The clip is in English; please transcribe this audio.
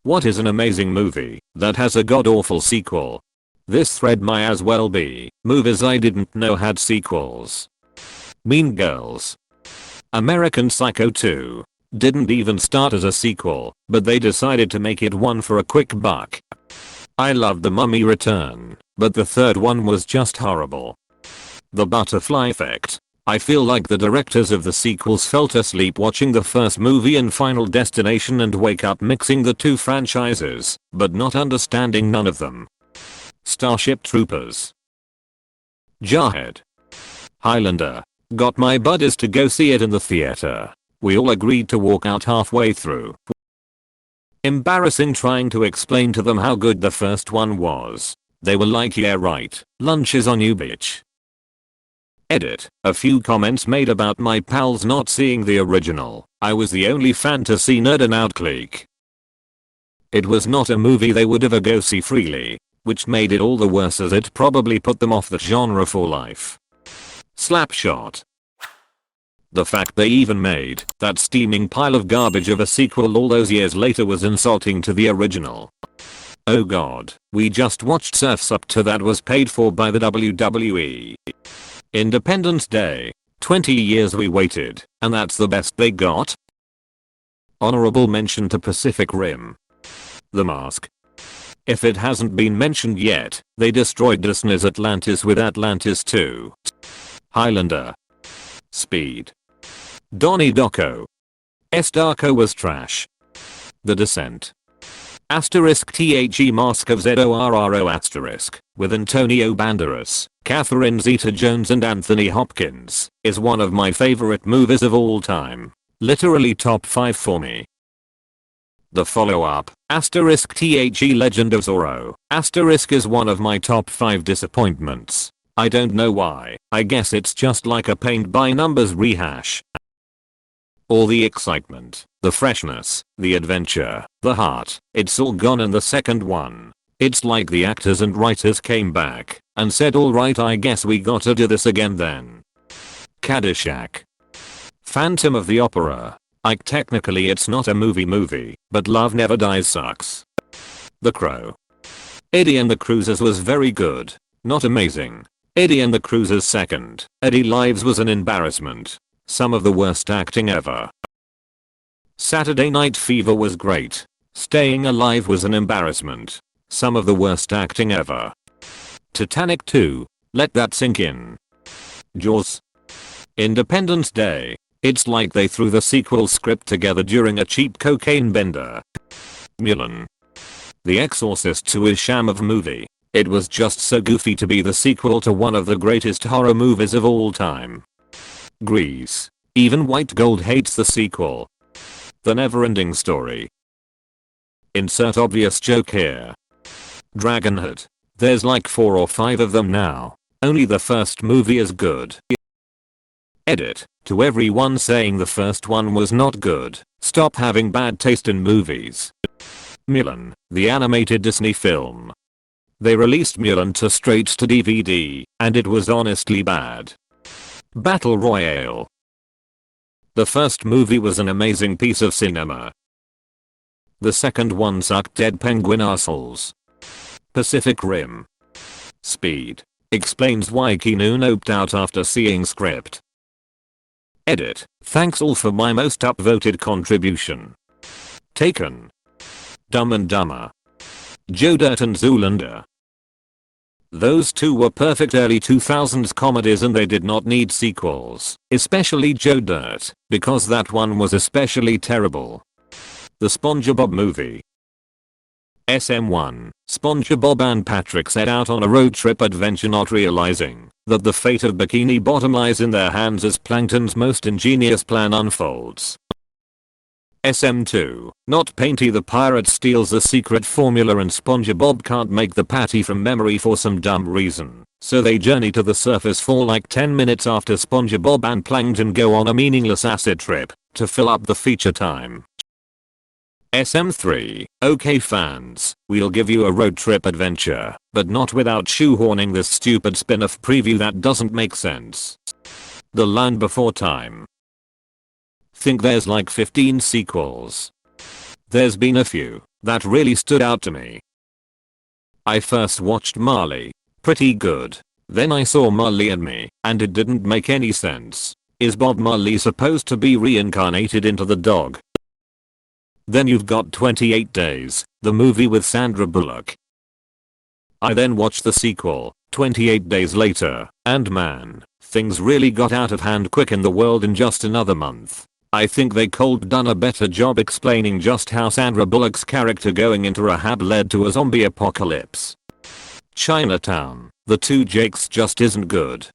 What is an amazing movie that has a god-awful sequel? This thread might as well be movies I didn't know had sequels. Mean Girls. American Psycho 2 didn't even start as a sequel, but they decided to make it one for a quick buck. I loved The Mummy Return, but the third one was just horrible. The Butterfly Effect. I feel like the directors of the sequels felt asleep watching the first movie and Final Destination and wake up mixing the two franchises, but not understanding none of them. Starship Troopers. Jarhead. Highlander. Got my buddies to go see it in the theater. We all agreed to walk out halfway through. Embarrassing trying to explain to them how good the first one was. They were like, yeah right, lunch is on you bitch. Edit. A few comments made about my pals not seeing the original. I was the only fantasy nerd in our clique. It was not a movie they would ever go see freely, which made it all the worse as it probably put them off the genre for life. Slapshot. The fact they even made that steaming pile of garbage of a sequel all those years later was insulting to the original. Oh god, we just watched Surf's Up to that was paid for by the WWE. Independence Day. 20 years we waited, and that's the best they got? Honorable mention to Pacific Rim. The Mask. If it hasn't been mentioned yet, they destroyed Disney's Atlantis with Atlantis 2. Highlander. Speed. Donnie Darko. Darko was trash. The Descent. The Mask of Zorro asterisk, with Antonio Banderas, Catherine Zeta-Jones and Anthony Hopkins, is one of my favorite movies of all time. Literally top 5 for me. The follow-up, The Legend of Zorro, is one of my top 5 disappointments. I don't know why, I guess it's just like a paint-by-numbers rehash. All the excitement, the freshness, the adventure, the heart, it's all gone in the second one. It's like the actors and writers came back and said alright I guess we gotta do this again then. Caddyshack. Phantom of the Opera. Like technically it's not a movie, but Love Never Dies sucks. The Crow. Eddie and the Cruisers was very good. Not amazing. Eddie and the Cruisers second. Eddie Lives was an embarrassment. Some of the worst acting ever. Saturday Night Fever was great. Staying Alive was an embarrassment. Some of the worst acting ever. Titanic 2. Let that sink in. Jaws. Independence Day. It's like they threw the sequel script together during a cheap cocaine bender. Mulan. The Exorcist 2 is sham of movie. It was just so goofy to be the sequel to one of the greatest horror movies of all time. Grease. Even White Gold hates the sequel. The Neverending Story. Insert obvious joke here. Dragonhead. There's like 4 or 5 of them now. Only the first movie is good. Edit. To everyone saying the first one was not good, stop having bad taste in movies. Mulan, the animated Disney film. They released Mulan to straight to DVD, and it was honestly bad. Battle Royale. The first movie was an amazing piece of cinema. The second one sucked dead penguin assholes. Pacific Rim. Speed. Explains why Keanu noped out after seeing script. Edit. Thanks all for my most upvoted contribution. Taken. Dumb and Dumber. Joe Dirt and Zoolander. Those two were perfect early 2000s comedies and they did not need sequels, especially Joe Dirt, because that one was especially terrible. The SpongeBob movie. SM1, SpongeBob and Patrick set out on a road trip adventure not realizing that the fate of Bikini Bottom lies in their hands as Plankton's most ingenious plan unfolds. SM2, Not Painty the pirate steals the secret formula and SpongeBob can't make the patty from memory for some dumb reason, so they journey to the surface for like 10 minutes after SpongeBob and Plankton go on a meaningless acid trip to fill up the feature time. SM3, okay fans, we'll give you a road trip adventure, but not without shoehorning this stupid spin-off preview that doesn't make sense. The Land Before Time. Think there's like 15 sequels. There's been a few. That really stood out to me. I first watched Marley. Pretty good. Then I saw Marley and Me, and it didn't make any sense. Is Bob Marley supposed to be reincarnated into the dog? Then you've got 28 Days, the movie with Sandra Bullock. I then watched the sequel, 28 Days Later, and man, things really got out of hand quick in the world in just another month. I think they could done a better job explaining just how Sandra Bullock's character going into rehab led to a zombie apocalypse. Chinatown, The Two Jakes just isn't good.